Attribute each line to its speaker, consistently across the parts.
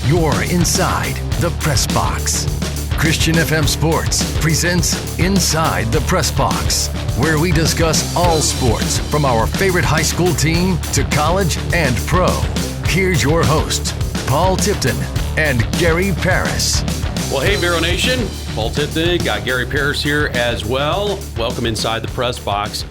Speaker 1: You're inside the press box. Christian FM Sports presents Inside the Press Box, where we discuss all sports from our favorite high school team to college and pro. Here's your hosts, Paul Tipton and Gary Paris.
Speaker 2: Well, hey, Vero Nation. Paul Tipton, got Gary Paris here as well. Welcome inside the press box.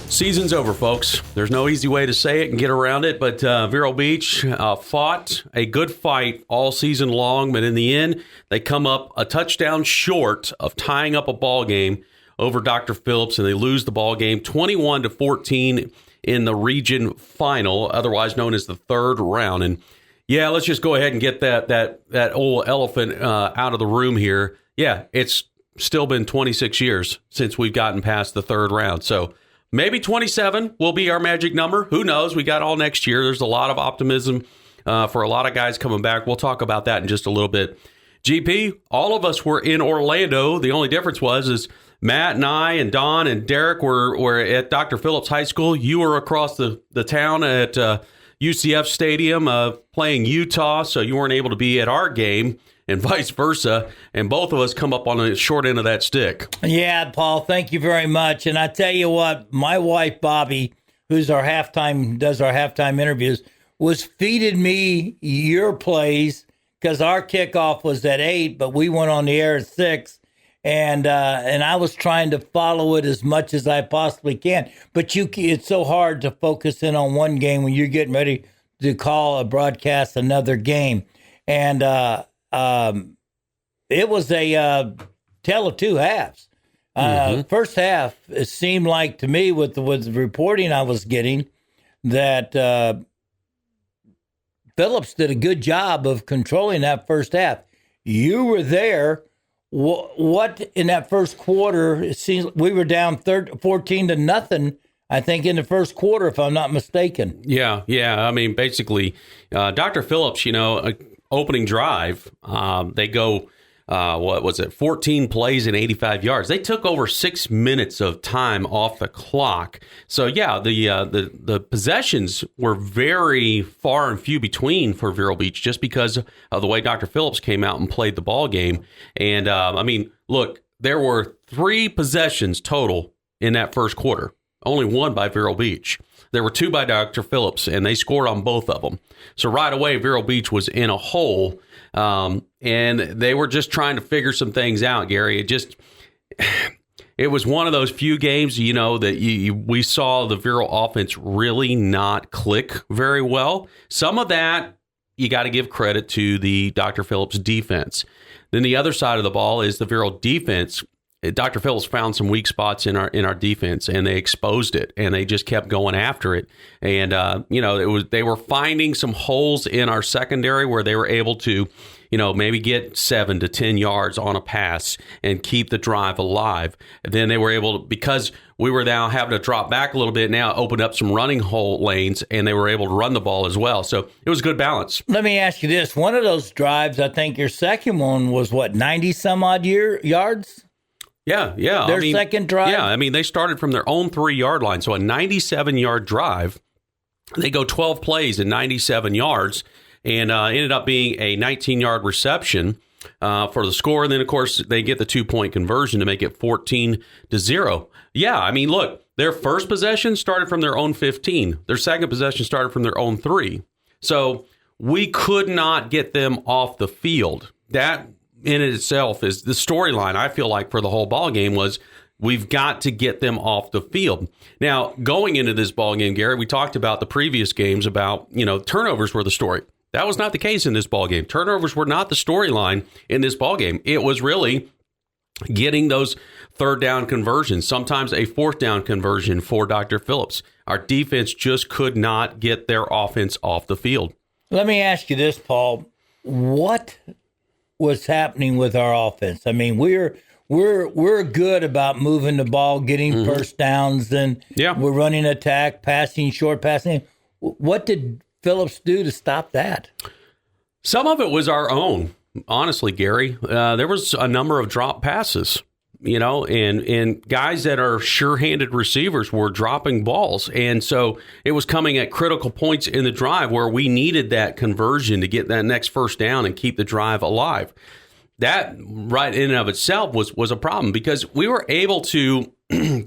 Speaker 2: Season's over, folks. There's no easy way to say it and get around it, but Vero Beach fought a good fight all season long, but in the end, they come up a touchdown short of tying up a ball game over Dr. Phillips, and they lose the ball game 21-14 in the region final, otherwise known as the third round. And yeah, let's just go ahead and get that old elephant out of the room here. Yeah, it's still been 26 years since we've gotten past the third round. So maybe 27 will be our magic number. Who knows? We got all next year. There's a lot of optimism for a lot of guys coming back. We'll talk about that in just a little bit. GP, all of us were in Orlando. The only difference is Matt and I and Don and Derek were at Dr. Phillips High School. You were across the town at UCF Stadium playing Utah, so you weren't able to be at our game, and vice versa, and both of us come up on the short end of that stick.
Speaker 3: Yeah, Paul, thank you very much. And I tell you what, my wife, Bobby, does our halftime interviews, was feeding me your plays because our kickoff was at 8, but we went on the air at 6. And I was trying to follow it as much as I possibly can. But it's so hard to focus in on one game when you're getting ready to broadcast another game. And it was a tale of two halves. First half, it seemed like to me with the reporting I was getting that Phillips did a good job of controlling that first half. You were there. What in that first quarter? It seems we were down 14-0. I think in the first quarter, if I'm not mistaken.
Speaker 2: Yeah. I mean, basically, Dr. Phillips, opening drive, they go, 14 plays and 85 yards. They took over 6 minutes of time off the clock. So, yeah, the possessions were very far and few between for Vero Beach just because of the way Dr. Phillips came out and played the ball game. And, look, there were 3 possessions total in that first quarter, only 1 by Vero Beach. There were 2 by Dr. Phillips, and they scored on both of them. So right away, Vero Beach was in a hole, and they were just trying to figure some things out, Gary. It was one of those few games, that we saw the Vero offense really not click very well. Some of that, you got to give credit to the Dr. Phillips defense. Then the other side of the ball is the Vero defense. Dr. Phillips found some weak spots in our defense, and they exposed it, and they just kept going after it. And they were finding some holes in our secondary where they were able to, maybe get 7 to 10 yards on a pass and keep the drive alive. And then they were able to, because we were now having to drop back a little bit, now opened up some running hole lanes, and they were able to run the ball as well. So it was a good balance.
Speaker 3: Let me ask you this: one of those drives, I think your second one was 90 some odd yards.
Speaker 2: Yeah.
Speaker 3: Their second drive?
Speaker 2: Yeah, they started from their own 3-yard line. So a 97-yard drive. They go 12 plays in 97 yards and ended up being a 19-yard reception for the score. And then, of course, they get the 2-point conversion to make it 14-0. Yeah, look, their first possession started from their own 15. Their second possession started from their own 3. So we could not get them off the field. That in itself is the storyline, I feel like, for the whole ball game was we've got to get them off the field. Now, going into this ball game, Gary, we talked about the previous games about, turnovers were the story. That was not the case in this ball game. Turnovers were not the storyline in this ball game. It was really getting those third down conversions, sometimes a fourth down conversion for Dr. Phillips. Our defense just could not get their offense off the field.
Speaker 3: Let me ask you this, Paul. What was happening with our offense? We're good about moving the ball, getting first downs, and we're running attack, passing, short passing. What did Phillips do to stop that?
Speaker 2: Some of it was our own, honestly, Gary. There was a number of drop passes. and guys that are sure-handed receivers were dropping balls. And so it was coming at critical points in the drive where we needed that conversion to get that next first down and keep the drive alive. That right in and of itself was a problem because we were able to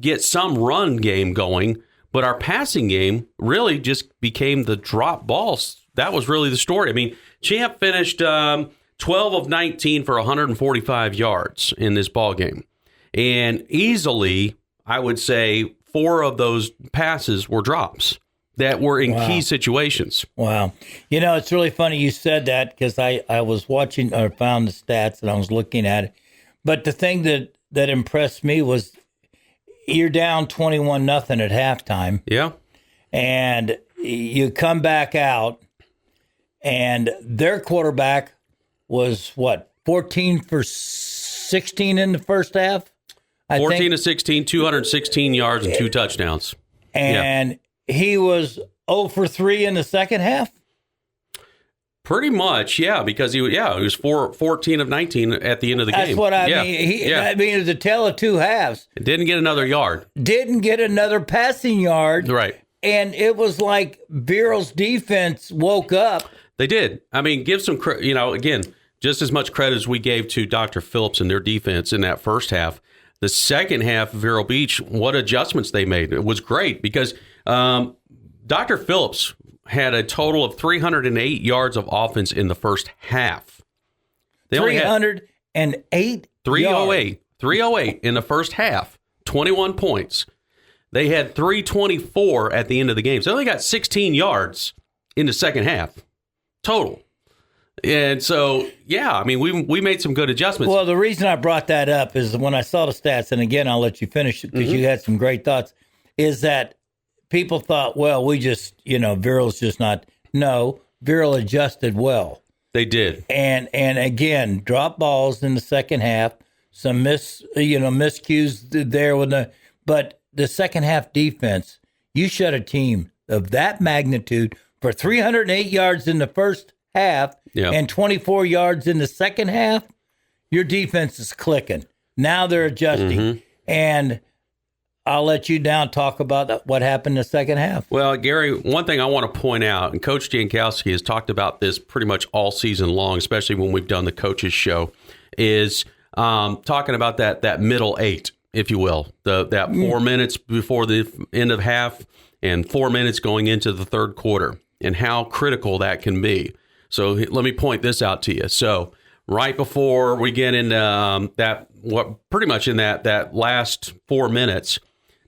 Speaker 2: get some run game going, but our passing game really just became the drop balls. That was really the story. I mean, Champ finished 12 of 19 for 145 yards in this ball game. And easily, I would say 4 of those passes were drops that were in key situations.
Speaker 3: Wow. It's really funny you said that because I was watching or found the stats and I was looking at it. But the thing that impressed me was you're down 21-0 at halftime.
Speaker 2: Yeah.
Speaker 3: And you come back out and their quarterback was 14 for 16 in the first half?
Speaker 2: 14 to 16, 216 yards and 2 touchdowns.
Speaker 3: And he was 0 for 3 in the second half?
Speaker 2: Pretty much, yeah, because he was 14 of 19 at the end of the game.
Speaker 3: That's what I mean. I mean, it was a tale of 2 halves.
Speaker 2: Didn't get another yard.
Speaker 3: Didn't get another passing yard.
Speaker 2: Right.
Speaker 3: And it was like Viral's defense woke up.
Speaker 2: They did. I mean, give some credit, again, just as much credit as we gave to Dr. Phillips and their defense in that first half. The second half, Vero Beach, what adjustments they made. It was great because Dr. Phillips had a total of 308 yards of offense in the first half. They
Speaker 3: 308
Speaker 2: 308. 308 in the first half, 21 points. They had 324 at the end of the game. So they only got 16 yards in the second half total. And so, I mean, we made some good adjustments.
Speaker 3: Well, the reason I brought that up is when I saw the stats, and again, I'll let you finish because you had some great thoughts, is that people thought, well, we just, Viral's just not. No, Viral adjusted well.
Speaker 2: They did.
Speaker 3: And again, drop balls in the second half, some miscues there but the second half defense, you shut a team of that magnitude for 308 yards in the first half and 24 yards in the second half, your defense is clicking. Now they're adjusting. And I'll let you now talk about what happened in the second half.
Speaker 2: Well, Gary, one thing I want to point out, and Coach Jankowski has talked about this pretty much all season long, especially when we've done the coaches show, is talking about that middle 8, if you will, that 4 minutes before the end of half and 4 minutes going into the third quarter and how critical that can be. So let me point this out to you. So right before we get into pretty much in that last 4 minutes,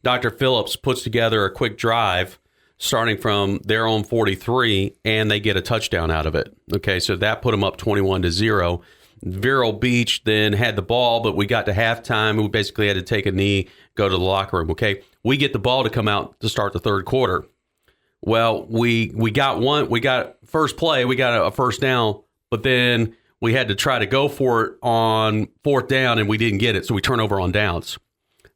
Speaker 2: Dr. Phillips puts together a quick drive starting from their own 43, and they get a touchdown out of it. Okay, so that put them up 21-0. Vero Beach then had the ball, but we got to halftime. We basically had to take a knee, go to the locker room. Okay, we get the ball to come out to start the third quarter. Well, we got first play, we got a first down, but then we had to try to go for it on fourth down, and we didn't get it, so we turn over on downs.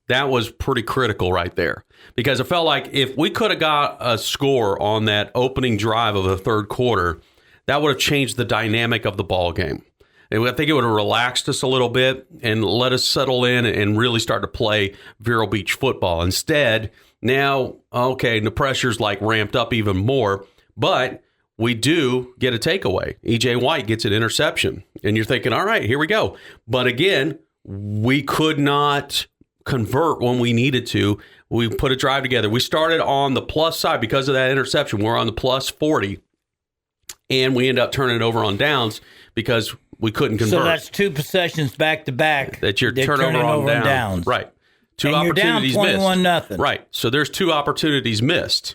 Speaker 2: That was pretty critical right there because it felt like if we could have got a score on that opening drive of the third quarter, that would have changed the dynamic of the ball game. And I think it would have relaxed us a little bit and let us settle in and really start to play Vero Beach football. Instead, now, okay, the pressure's like ramped up even more, but we do get a takeaway. E.J. White gets an interception, and you're thinking, all right, here we go. But again, we could not convert when we needed to. We put a drive together. We started on the plus side because of that interception. We're on the plus 40, and we end up turning it over on downs because we couldn't convert.
Speaker 3: So that's 2 possessions back to back.
Speaker 2: That you're turning over on downs. Right. 2
Speaker 3: and
Speaker 2: opportunities
Speaker 3: you're down 21-0.
Speaker 2: missed. Right. So there's 2 opportunities missed.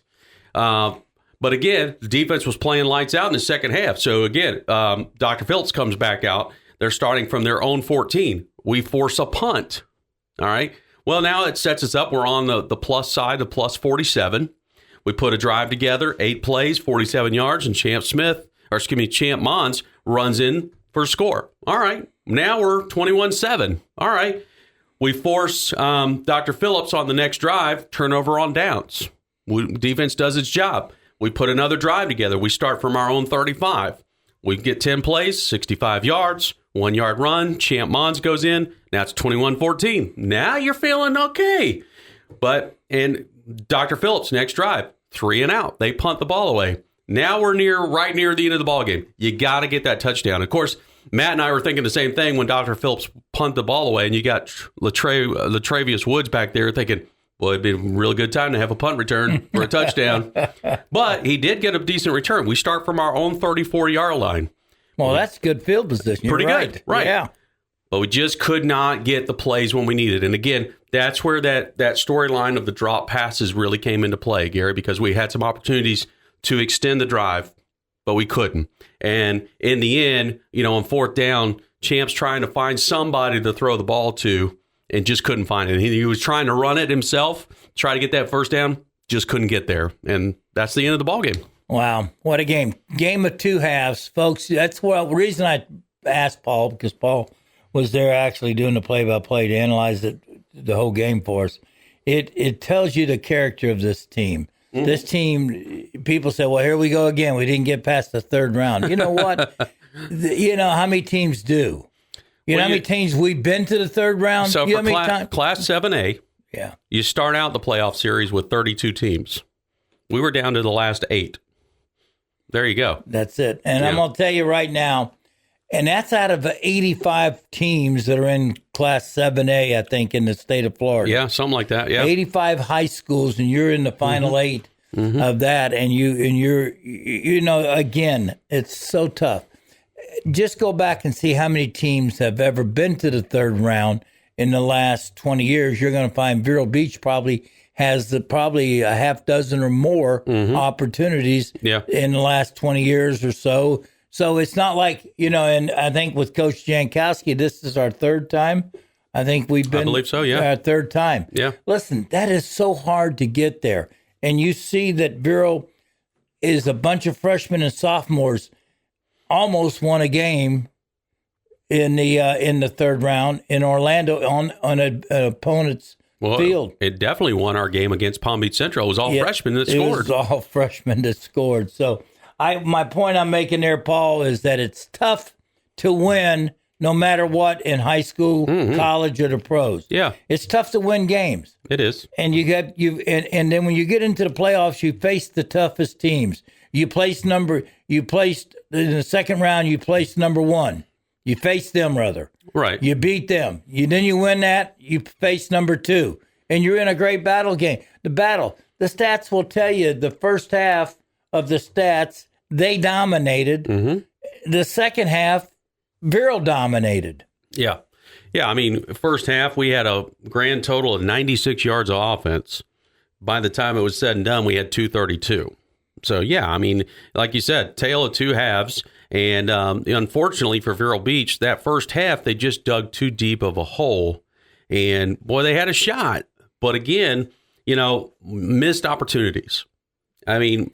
Speaker 2: But again, the defense was playing lights out in the second half. So again, Dr. Phillips comes back out. They're starting from their own 14. We force a punt. All right. Well, now it sets us up. We're on the plus side, the plus 47. We put a drive together, 8 plays, 47 yards, and Champ Mons runs in for a score. All right. Now we're 21-7. All right. We force Dr. Phillips on the next drive, turnover on downs. Defense does its job. We put another drive together. We start from our own 35. We get 10 plays, 65 yards. 1 yard run. Champ Mons goes in. Now it's 21-14. Now you're feeling okay. But in Dr. Phillips' next drive, 3 and out. They punt the ball away. Now we're right near the end of the ball game. You got to get that touchdown. Of course, Matt and I were thinking the same thing when Dr. Phillips punted the ball away, and you got Latravius Woods back there thinking, well, it'd be a really good time to have a punt return for a touchdown. But he did get a decent return. We start from our own 34-yard line.
Speaker 3: Well, that's good field position.
Speaker 2: Pretty
Speaker 3: You're
Speaker 2: good, right?
Speaker 3: Yeah.
Speaker 2: But we just could not get the plays when we needed. And again, that's where that storyline of the drop passes really came into play, Gary, because we had some opportunities to extend the drive, but we couldn't. And in the end, on 4th down, Champ's trying to find somebody to throw the ball to and just couldn't find it. He was trying to run it himself, try to get that first down, just couldn't get there. And that's the end of the ball game.
Speaker 3: Wow, what a game. Game of 2 halves, folks. That's the reason I asked Paul, because Paul was there actually doing the play-by-play to analyze the whole game for us. It tells you the character of this team. Mm-hmm. This team, people say, well, here we go again. We didn't get past the 3rd round. You know what? You know how many teams do? You know how many teams we've been to the 3rd round?
Speaker 2: So for Class 7A,
Speaker 3: yeah,
Speaker 2: you start out the playoff series with 32 teams. We were down to the last 8. There you go.
Speaker 3: That's it. And I'm going to tell you right now, and that's out of 85 teams that are in Class 7A, I think, in the state of Florida.
Speaker 2: Yeah, something like that. Yeah,
Speaker 3: 85 high schools, and you're in the final 8 of that, and you're again, it's so tough. Just go back and see how many teams have ever been to the 3rd round in the last 20 years. You're going to find Vero Beach probably has probably a half dozen or more opportunities in the last 20 years or so. So it's not like, and I think with Coach Jankowski, this is our 3rd time. I think we've been,
Speaker 2: I believe so, yeah.
Speaker 3: Our 3rd time.
Speaker 2: Yeah.
Speaker 3: Listen, that is so hard to get there. And you see that Vero is a bunch of freshmen and sophomores almost won a game in the 3rd round in Orlando on an opponent's field.
Speaker 2: It definitely won our game against Palm Beach Central. It was all freshmen that scored.
Speaker 3: It was all freshmen that scored. So my point I'm making there, Paul, is that it's tough to win no matter what in high school, college, or the pros. Yeah. It's tough to win games.
Speaker 2: It is.
Speaker 3: And and then when you get into the playoffs, you face the toughest teams. You placed in the 2nd round, you placed number 1. You faced them, rather.
Speaker 2: Right.
Speaker 3: You beat them. Then you win that, you face number 2. And you're in a great battle game. The stats will tell you the first half of the stats, they dominated. Mm-hmm. The second half, Vero dominated.
Speaker 2: Yeah. Yeah, I mean, first half, we had a grand total of 96 yards of offense. By the time it was said and done, we had 232. So, yeah, I mean, like you said, tale of 2 halves. And unfortunately for Vero Beach, that first half, they just dug too deep of a hole. And, boy, they had a shot. But again, missed opportunities. I mean,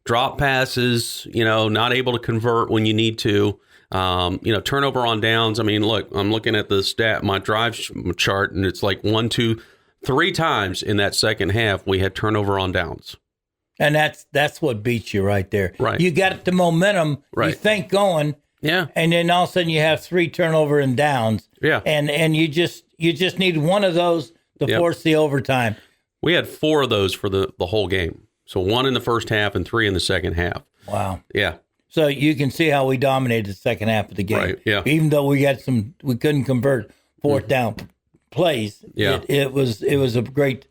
Speaker 2: drop passes, not able to convert when you need to. Turnover on downs. I mean, look, I'm looking at my drive chart, and it's like 1, 2, 3 times in that second half we had turnover on downs.
Speaker 3: And that's what beats you right there.
Speaker 2: Right.
Speaker 3: You got the momentum, you think going, and then all of a sudden you have 3 turnover and downs.
Speaker 2: Yeah.
Speaker 3: And you just need one of those to force the overtime.
Speaker 2: We had 4 of those for the whole game. So 1 in the first half and 3 in the second half.
Speaker 3: Wow.
Speaker 2: Yeah.
Speaker 3: So you can see how we dominated the second half of the game.
Speaker 2: Right, yeah.
Speaker 3: Even though we couldn't convert 4th down plays.
Speaker 2: Yeah.
Speaker 3: It was a great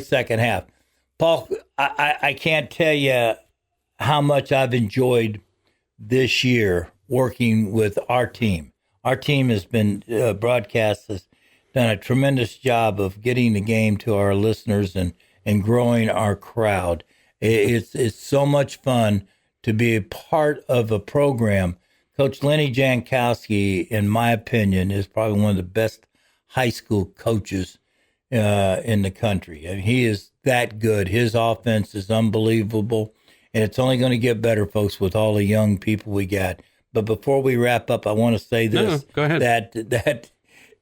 Speaker 3: second half. Paul, I can't tell you how much I've enjoyed this year working with our team. Our team has been broadcast has done a tremendous job of getting the game to our listeners and growing our crowd. It's so much fun to be a part of a program. Coach Lenny Jankowski, in my opinion, is probably one of the best high school coaches in the country. I mean, he is that good. His offense is unbelievable, and it's only going to get better, folks, with all the young people we got. But before we wrap up, I want to say this:
Speaker 2: go ahead.
Speaker 3: That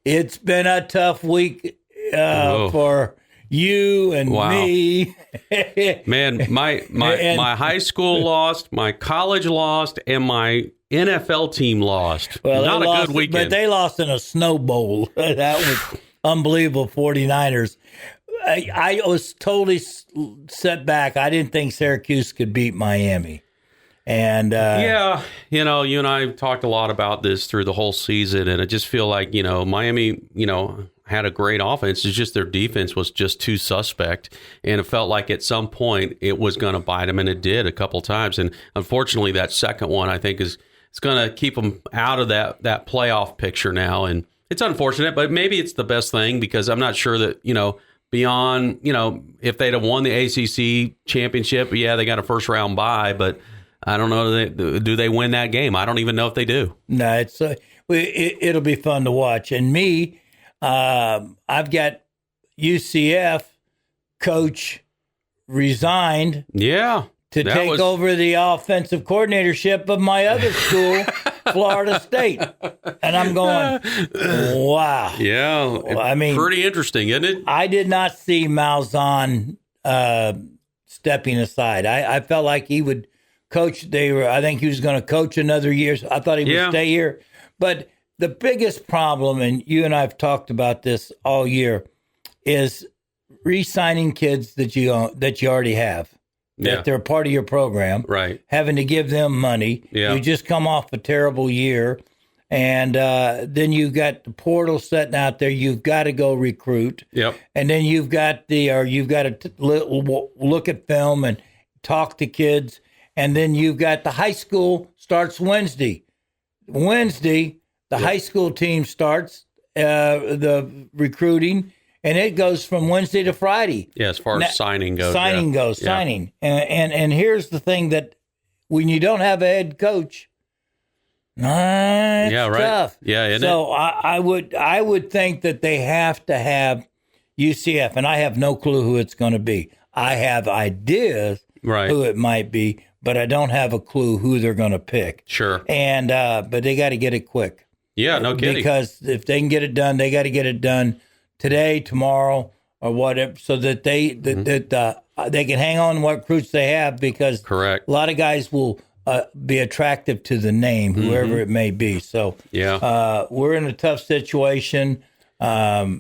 Speaker 3: it's been a tough week for you and me.
Speaker 2: Man, my high school lost, my college lost, and my NFL team lost.
Speaker 3: Well,
Speaker 2: Not a
Speaker 3: lost,
Speaker 2: good weekend.
Speaker 3: but they lost in a snow bowl. That was unbelievable. 49ers. I was totally set back. I didn't think Syracuse could beat Miami. And
Speaker 2: yeah, you and I talked a lot about this through the whole season, and I just feel like, Miami, had a great offense. It's just their defense was just too suspect, and it felt like at some point it was going to bite them, and it did a couple times. And unfortunately, that second one, I think, is going to keep them out of that playoff picture now. And it's unfortunate, but maybe it's the best thing, because I'm not sure that, beyond, if they'd have won the ACC championship, yeah, they got a first round bye, but I don't know. Do they win that game? I don't even know if they do.
Speaker 3: No, it'll be fun to watch. And me, I've got UCF coach resigned.
Speaker 2: Yeah.
Speaker 3: To take over the offensive coordinatorship of my other school, Florida State. And I'm going, wow.
Speaker 2: Yeah.
Speaker 3: I mean,
Speaker 2: pretty interesting, isn't it?
Speaker 3: I did not see Malzahn stepping aside. I felt like he would coach. I think he was going to coach another year. I thought he would stay here. But the biggest problem, and you and I have talked about this all year, is re-signing kids that you already have. That they're part of your program,
Speaker 2: right?
Speaker 3: Having to give them money. You just come off a terrible year, and then you've got the portal setting out there. You've got to go recruit.
Speaker 2: Yep.
Speaker 3: And then you've got to look at film and talk to kids, and then you've got the high school starts Wednesday. The high school team starts the recruiting. And it goes from Wednesday to Friday.
Speaker 2: Yeah, as far as signing goes.
Speaker 3: Signing. And here's the thing, that when you don't have a head coach, it's tough.
Speaker 2: Yeah, isn't
Speaker 3: so
Speaker 2: it?
Speaker 3: I would think that they have to have UCF, and I have no clue who it's going to be. I have ideas who it might be, but I don't have a clue who they're going to pick.
Speaker 2: Sure.
Speaker 3: And but they got to get it quick.
Speaker 2: Yeah, no kidding.
Speaker 3: Because if they can get it done, they got to get it done today, tomorrow, or whatever, so that they can hang on to what recruits they have, because
Speaker 2: correct,
Speaker 3: a lot of guys will be attractive to the name, whoever it may be. So we're in a tough situation.
Speaker 2: Gary,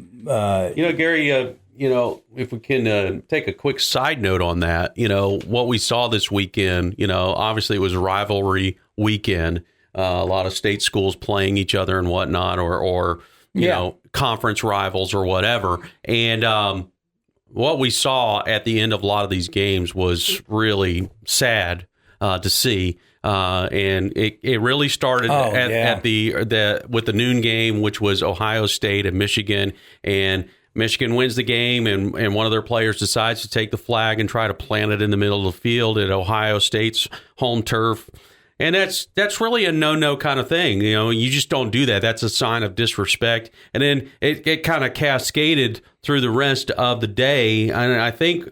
Speaker 2: if we can take a quick side note on that, what we saw this weekend, obviously it was a rivalry weekend, a lot of state schools playing each other and whatnot, or you know, conference rivals or whatever. And what we saw at the end of a lot of these games was really sad to see. And it really started at the with the noon game, which was Ohio State and Michigan. And Michigan wins the game, and one of their players decides to take the flag and try to plant it in the middle of the field at Ohio State's home turf. And that's really a no kind of thing. You just don't do that. That's a sign of disrespect. And then it kind of cascaded through the rest of the day. And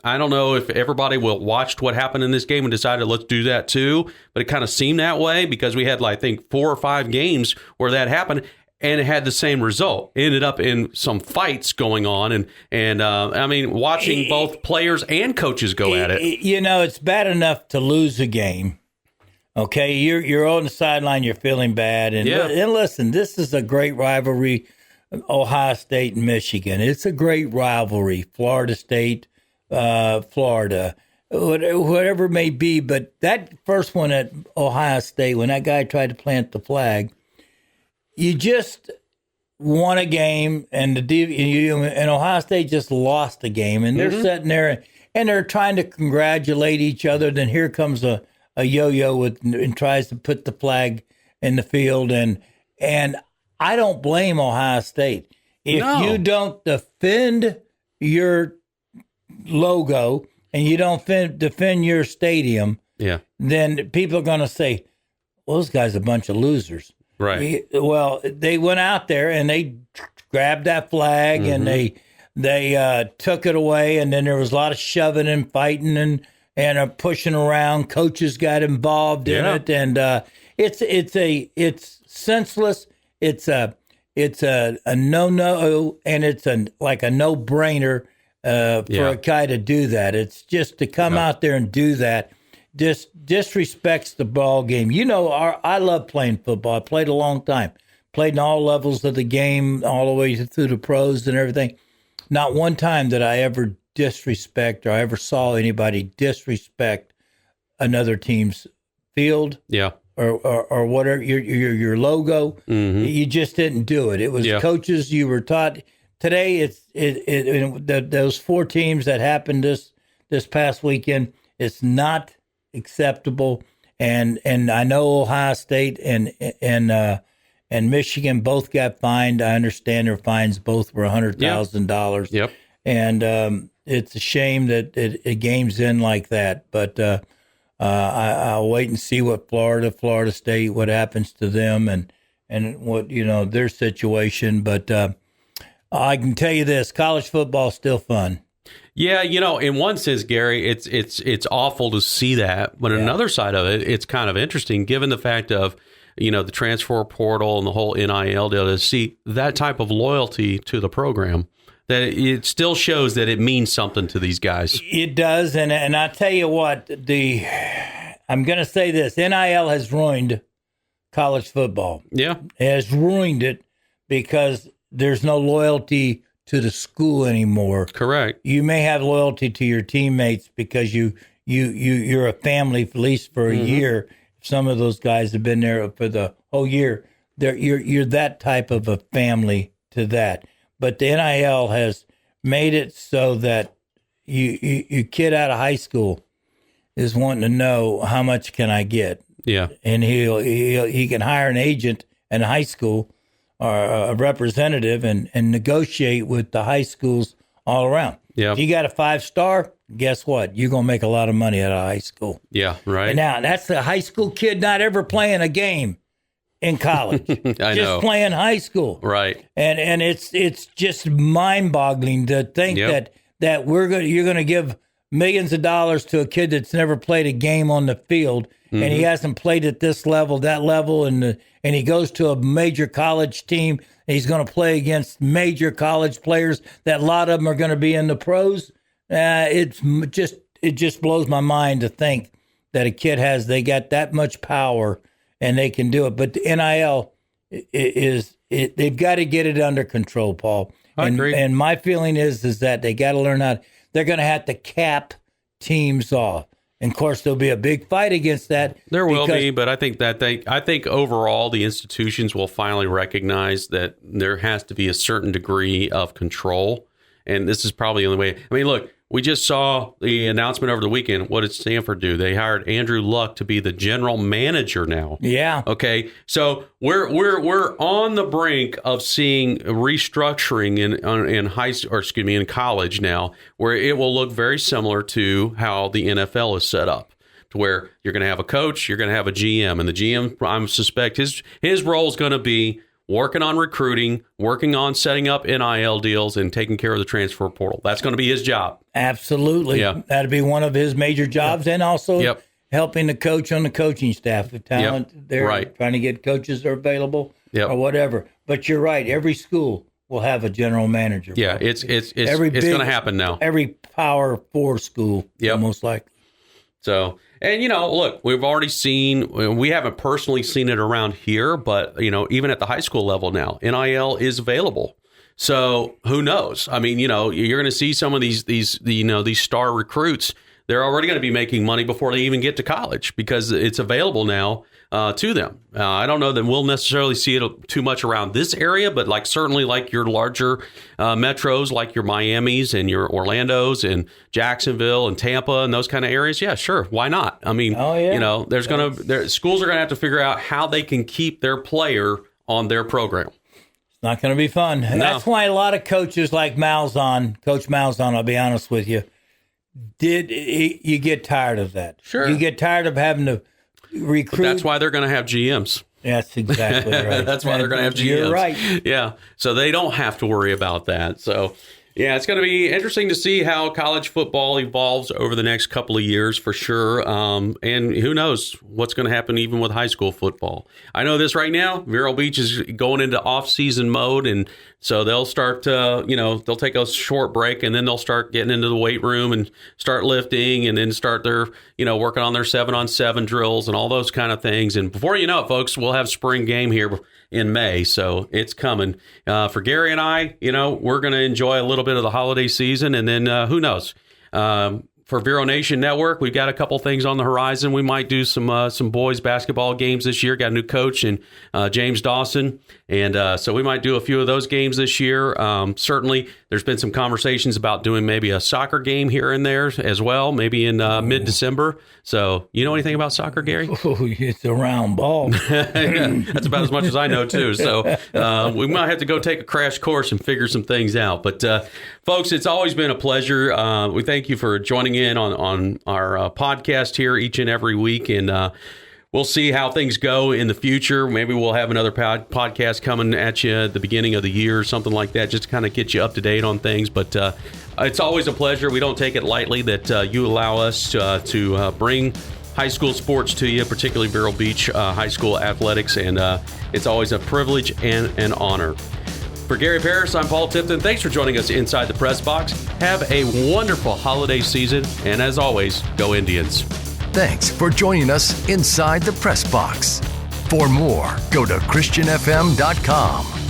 Speaker 2: I don't know if everybody watched what happened in this game and decided let's do that too. But it kind of seemed that way because we had, I think, 4 or 5 games where that happened. And it had the same result. It ended up in some fights going on, and watching both players and coaches go at it.
Speaker 3: It's bad enough to lose a game. Okay, you're on the sideline, you're feeling bad, and listen, this is a great rivalry, Ohio State and Michigan. It's a great rivalry, Florida State, Florida, whatever it may be. But that first one at Ohio State, when that guy tried to plant the flag, you just won a game, and Ohio State just lost a game, and they're sitting there and they're trying to congratulate each other. Then here comes a yo-yo and tries to put the flag in the field, and I don't blame Ohio State. If you don't defend your logo and you don't defend your stadium, then people are going to say, well, those guys are a bunch of losers.
Speaker 2: Right.
Speaker 3: Well, they went out there and they grabbed that flag and they took it away, and then there was a lot of shoving and fighting and pushing around. Coaches got involved in it, and it's senseless. It's a no, and it's like a no-brainer for a guy to do that. It's just to come out there and do that. disrespects the ball game. You know, I love playing football. I played a long time. Played in all levels of the game, all the way through the pros and everything. Not one time did I ever disrespect or I ever saw anybody disrespect another team's field.
Speaker 2: Yeah.
Speaker 3: Or whatever, your logo.
Speaker 2: Mm-hmm.
Speaker 3: You just didn't do it. It was coaches you were taught. Today, those 4 teams that happened this past weekend, it's not acceptable. And I know Ohio State and Michigan both got fined. I understand their fines both were $100,000.
Speaker 2: Yep.
Speaker 3: And it's a shame that it games in like that. But I'll wait and see what Florida State, what happens to them and what, their situation. But I can tell you this, college football is still fun.
Speaker 2: Yeah, in one sense, Gary, it's awful to see that. But on another side of it, it's kind of interesting given the fact of, the transfer portal and the whole NIL deal, to see that type of loyalty to the program, that it still shows that it means something to these guys.
Speaker 3: It does. And I tell you what, I'm going to say this, NIL has ruined college football.
Speaker 2: Yeah.
Speaker 3: It has ruined it because there's no loyalty to the school anymore.
Speaker 2: Correct.
Speaker 3: You may have loyalty to your teammates because you're a family, at least for a year. Some of those guys have been there for the whole year. You're that type of a family to that. But the NIL has made it so that you kid out of high school is wanting to know how much can I get.
Speaker 2: Yeah,
Speaker 3: and he can hire an agent in high school or a representative and negotiate with the high schools all around.
Speaker 2: Yeah,
Speaker 3: if you got a 5-star, guess what? You're gonna make a lot of money out of high school.
Speaker 2: Yeah, right.
Speaker 3: And now that's the high school kid not ever playing a game in college, just playing high school.
Speaker 2: Right.
Speaker 3: And it's just mind-boggling to think that you're gonna give millions of dollars to a kid that's never played a game on the field, and he hasn't played at this level, that level, and he goes to a major college team. And he's going to play against major college players. That a lot of them are going to be in the pros. It just blows my mind to think that a kid they got that much power and they can do it. But the NIL they've got to get it under control, Paul.
Speaker 2: I agree.
Speaker 3: And my feeling is that they got to learn how. They're going to have to cap teams off. And of course, there'll be a big fight against that.
Speaker 2: There will be, but I think overall the institutions will finally recognize that there has to be a certain degree of control, and this is probably the only way. I mean, look, we just saw the announcement over the weekend. What did Stanford do? They hired Andrew Luck to be the general manager now.
Speaker 3: Yeah.
Speaker 2: Okay. So we're on the brink of seeing restructuring in college now, where it will look very similar to how the NFL is set up, to where you're going to have a coach, you're going to have a GM, and the GM, I suspect his role is going to be working on recruiting, working on setting up NIL deals, and taking care of the transfer portal. That's going to be his job.
Speaker 3: Absolutely.
Speaker 2: Yeah.
Speaker 3: That'd be one of his major jobs, and also helping the coach on the coaching staff. The talent there, trying to get coaches that are available or whatever. But you're right. Every school will have a general manager.
Speaker 2: Yeah, it's going to happen now.
Speaker 3: Every Power 4 school, most likely.
Speaker 2: So, and, look, we've already seen, we haven't personally seen it around here, but, even at the high school level now, NIL is available. So who knows? I mean, you're going to see some of these star recruits. They're already going to be making money before they even get to college because it's available now to them. I don't know that we'll necessarily see it too much around this area, but certainly your larger metros, like your Miamis and your Orlandos and Jacksonville and Tampa and those kind of areas. Yeah, sure. Why not? I mean, schools are going to have to figure out how they can keep their player on their program.
Speaker 3: It's not going to be fun. No. That's why a lot of coaches like Coach Malzahn, I'll be honest with you, you get tired of that.
Speaker 2: Sure.
Speaker 3: You get tired of having to recruit.
Speaker 2: But that's why they're going to have GMs.
Speaker 3: That's exactly right.
Speaker 2: That's why they're going to have GMs.
Speaker 3: You're right.
Speaker 2: Yeah. So they don't have to worry about that. So, Yeah, it's going to be interesting to see how college football evolves over the next couple of years for sure. And who knows what's going to happen even with high school football. I know this right now, Vero Beach is going into off-season mode, and so they'll start to, they'll take a short break, and then they'll start getting into the weight room and start lifting, and then start their, working on their 7-on-7 drills and all those kind of things. And before you know it, folks, we'll have spring game here in May, so it's coming. For Gary and I, we're going to enjoy a little bit of the holiday season, and then who knows? For Vero Nation Network, we've got a couple things on the horizon. We might do some boys basketball games this year. Got a new coach in James Dawson, and so we might do a few of those games this year. Certainly, there's been some conversations about doing maybe a soccer game here and there as well, maybe in mid-December. So, you know anything about soccer, Gary?
Speaker 3: Oh, it's a round ball.
Speaker 2: That's about as much as I know, too. So we might have to go take a crash course and figure some things out. But, folks, it's always been a pleasure. We thank you for joining in on our podcast here each and every week. And we'll see how things go in the future. Maybe we'll have another podcast coming at you at the beginning of the year or something like that, just to kind of get you up to date on things. But it's always a pleasure. We don't take it lightly that you allow us to bring high school sports to you, particularly Vero Beach high school athletics. And it's always a privilege and an honor. For Gary Parrish, I'm Paul Tipton. Thanks for joining us inside the press box. Have a wonderful holiday season. And as always, go Indians.
Speaker 1: Thanks for joining us inside the press box. For more, go to ChristianFM.com.